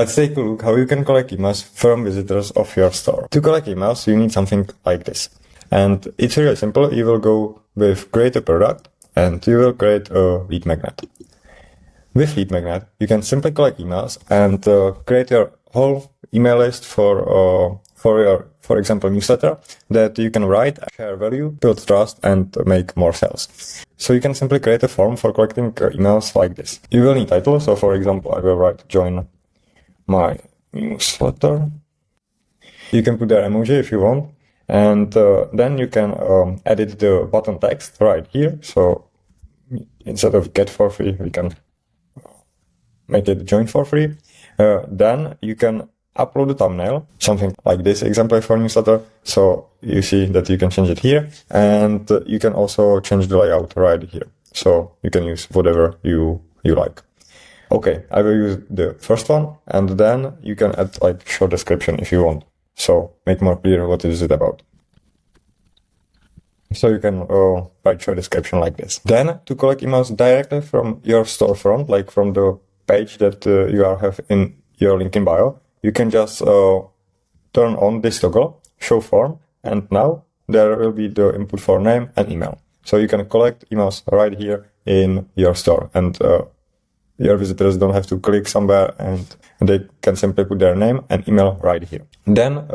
Let's take a look how you can collect emails from visitors of your store. To collect emails, you need something like this. And it's really simple. You will go with create a product and you will create a lead magnet. With lead magnet, you can simply collect emails and create your whole email list for your, for example, newsletter that you can write, share value, build trust, and make more sales. So you can simply create a form for collecting emails like this. You will need title. So for example, I will write join my newsletter. You can put the emoji if you want. And then you can edit the button text right here. So instead of get for free, we can make it join for free. Then you can upload the thumbnail, something like this example for newsletter. So you see that you can change it here, and you can also change the layout right here. So you can use whatever you like. Okay, I will use the first one, and then you can add like short description if you want. So make more clear what is it about. So you can write short description like this. Then to collect emails directly from your storefront, like from the page that you have in your link in bio, you can just turn on this toggle, show form, and now there will be the input for name and email. So you can collect emails right here in your store, and your visitors don't have to click somewhere, and they can simply put their name and email right here. Then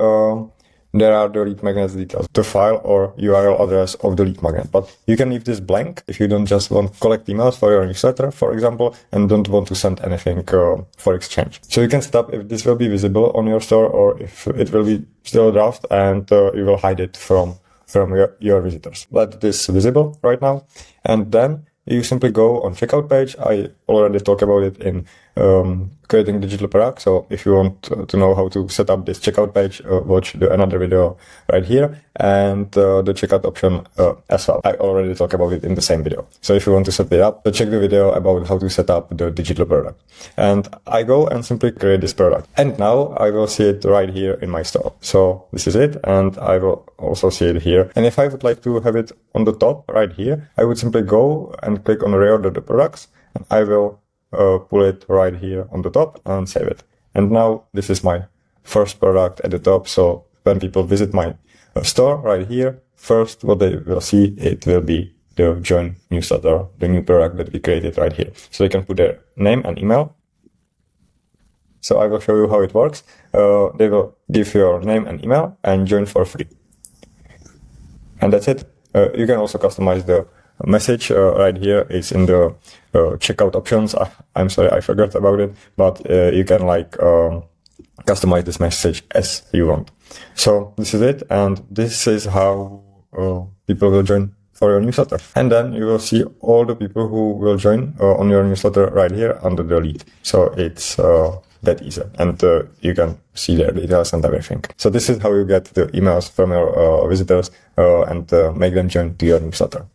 there are the lead magnet details, the file or URL address of the lead magnet. But you can leave this blank if you don't just want to collect emails for your newsletter, for example, and don't want to send anything for exchange. So you can set up if this will be visible on your store or if it will be still a draft, and you will hide it from your visitors. Let this visible right now, and then you simply go on checkout page. I already talked about it in creating digital product. So if you want to know how to set up this checkout page, watch another video right here, and the checkout option as well. I already talked about it in the same video. So if you want to set it up, check the video about how to set up the digital product. And I go and simply create this product. And now I will see it right here in my store. So this is it, and I will also see it here. And if I would like to have it on the top right here, I would simply go and click on reorder the products, and I will pull it right here on the top and save it. And now this is my first product at the top. So when people visit my store right here, first what they will see, it will be the join newsletter, the new product that we created right here. So they can put their name and email. So I will show you how it works. They will give your name and email and join for free. And that's it. You can also customize the message right here. It's in the checkout options. I'm sorry, I forgot about it, but you can like customize this message as you want. So this is it, and this is how people will join for your newsletter. And then you will see all the people who will join on your newsletter right here under the lead. So it's that easy, and you can see their details and everything. So this is how you get the emails from your visitors and make them join to your newsletter.